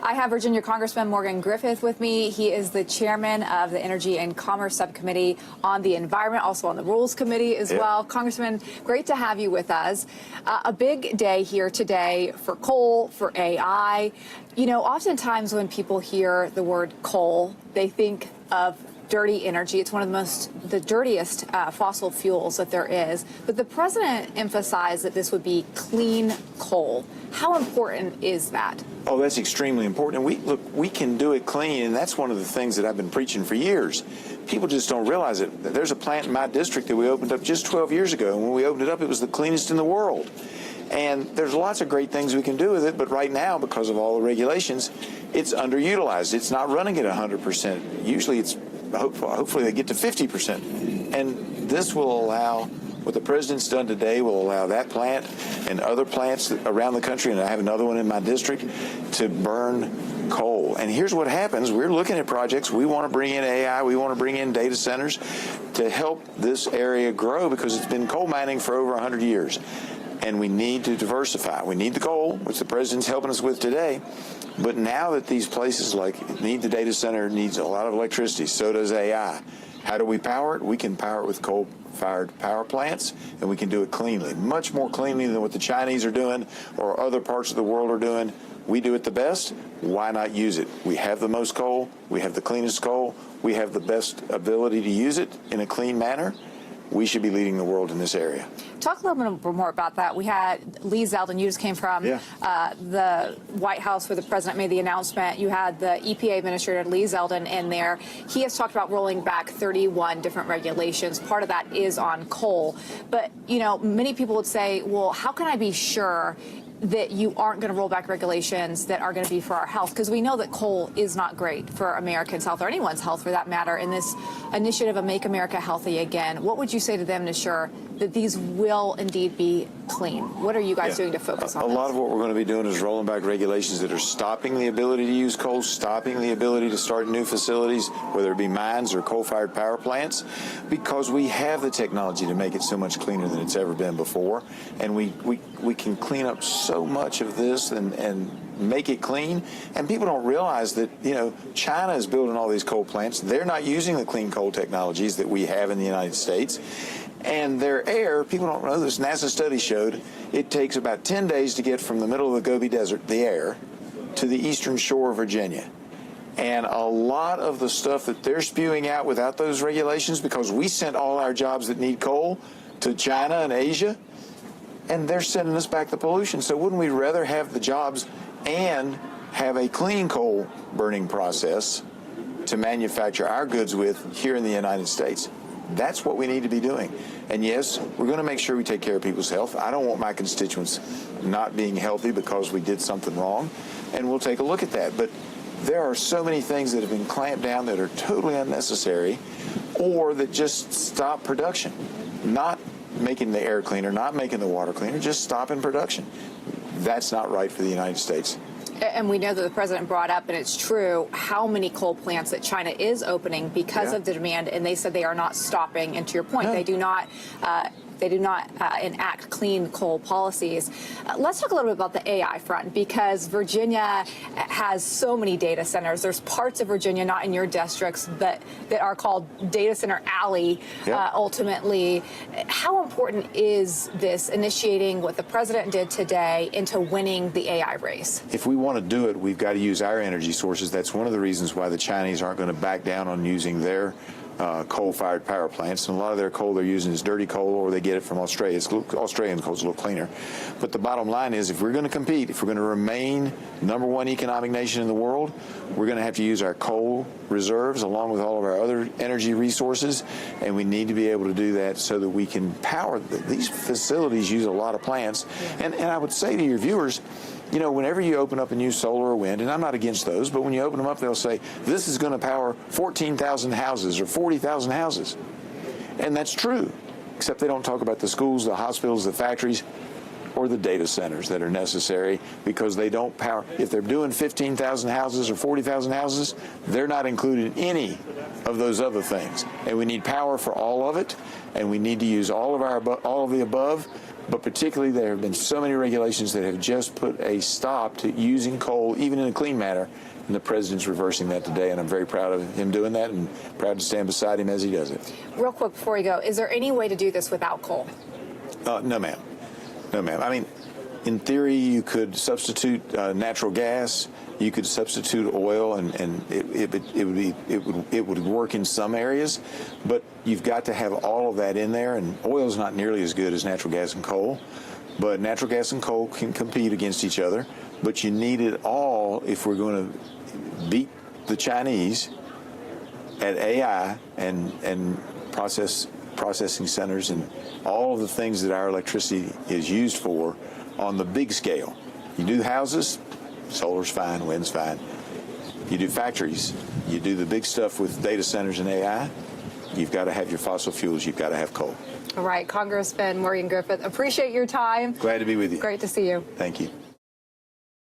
I have Virginia Congressman Morgan Griffith with me. He is the chairman of the Energy and Commerce Subcommittee on the Environment, also on the Rules Committee as well. Congressman, great to have you with us. A big day here today for coal, for AI. You know, oftentimes when people hear the word coal, they think of dirty energy. It's one of the dirtiest fossil fuels that there is. But the president emphasized that this would be clean coal. How important is that? Oh, that's extremely important. And we can do it clean, and that's one of the things that I've been preaching for years. People just don't realize it. There's a plant in my district that we opened up just 12 years ago, and when we opened it up, it was the cleanest in the world. And there's lots of great things we can do with it, but right now, because of all the regulations, it's underutilized. It's not running at 100%. Usually it's hopefully they get to 50%. And this will allow, what the president's done today will allow that plant and other plants around the country, and I have another one in my district, to burn coal. And here's what happens. We're looking at projects. We want to bring in AI. We want to bring in data centers to help this area grow, because it's been coal mining for over 100 years. And we need to diversify. We need the coal, which the president's helping us with today. But now that these places like need the data center, needs a lot of electricity, so does AI. How do we power it? We can power it with coal-fired power plants, and we can do it cleanly, much more cleanly than what the Chinese are doing or other parts of the world are doing. We do it the best. Why not use it? We have the most coal. We have the cleanest coal. We have the best ability to use it in a clean manner. We should be leading the world in this area. Talk a little bit more about that. We had Lee Zeldin. You just came from the White House where the president made the announcement. You had the EPA Administrator Lee Zeldin in there. He has talked about rolling back 31 different regulations. Part of that is on coal. But, you know, many people would say, well, how can I be sure that you aren't going to roll back regulations that are going to be for our health? Because we know that coal is not great for Americans' health, or anyone's health for that matter, in this initiative of Make America Healthy Again. What would you say to them to ensure that these will indeed be clean? What are you guys doing to focus on this? A lot of what we're going to be doing is rolling back regulations that are stopping the ability to use coal, stopping the ability to start new facilities, whether it be mines or coal-fired power plants, because we have the technology to make it so much cleaner than it's ever been before. And we can clean up so much of this and make it clean. And people don't realize that, you know, China is building all these coal plants. They're not using the clean coal technologies that we have in the United States. And their air, people don't know this, NASA study showed it takes about 10 days to get from the middle of the Gobi Desert, the air, to the eastern shore of Virginia. And a lot of the stuff that they're spewing out without those regulations, because we sent all our jobs that need coal to China and Asia, and they're sending us back the pollution. So wouldn't we rather have the jobs and have a clean coal burning process to manufacture our goods with here in the United States? That's what we need to be doing. And yes, we're going to make sure we take care of people's health. I don't want my constituents not being healthy because we did something wrong, and we'll take a look at that. But there are so many things that have been clamped down that are totally unnecessary, or that just stop production, not making the air cleaner, not making the water cleaner, just stopping production. That's not right for the United States. And we know that the president brought up, and it's true, how many coal plants that China is opening because of the demand, and they said they are not stopping. And to your point, they do not enact clean coal policies. Let's talk a little bit about the AI front, because Virginia has so many data centers. There's parts of Virginia, not in your districts, but that are called Data Center Alley, ultimately. How important is this, initiating what the president did today into winning the AI race? If we want to do it, we've got to use our energy sources. That's one of the reasons why the Chinese aren't going to back down on using their coal-fired power plants. And a lot of their coal they're using is dirty coal, or they get it from Australia. Australian coal is a little cleaner. But the bottom line is, if we're going to compete, if we're going to remain #1 economic nation in the world, we're going to have to use our coal reserves along with all of our other energy resources, and we need to be able to do that so that we can power these facilities. Use a lot of plants. And I would say to your viewers, you know, whenever you open up a new solar or wind, and I'm not against those, but when you open them up, they'll say, this is going to power 14,000 houses or 40,000 houses. And that's true, except they don't talk about the schools, the hospitals, the factories, or the data centers that are necessary, because they don't power. If they're doing 15,000 houses or 40,000 houses, they're not included in any of those other things. And we need power for all of it, and we need to use all of the above. But particularly, there have been so many regulations that have just put a stop to using coal, even in a clean manner. And the president's reversing that today, and I'm very proud of him doing that and proud to stand beside him as he does it. Real quick before we go, is there any way to do this without coal? No, ma'am. No, ma'am. I mean, in theory, you could substitute natural gas. You could substitute oil, and it would work in some areas. But you've got to have all of that in there, and oil is not nearly as good as natural gas and coal. But natural gas and coal can compete against each other. But you need it all if we're going to beat the Chinese at AI and processing centers and all of the things that our electricity is used for on the big scale. You do houses, solar's fine, wind's fine. You do factories, you do the big stuff with data centers and AI, you've got to have your fossil fuels, you've got to have coal. All right, Congressman Morgan Griffith, appreciate your time. Glad to be with you. Great to see you. Thank you.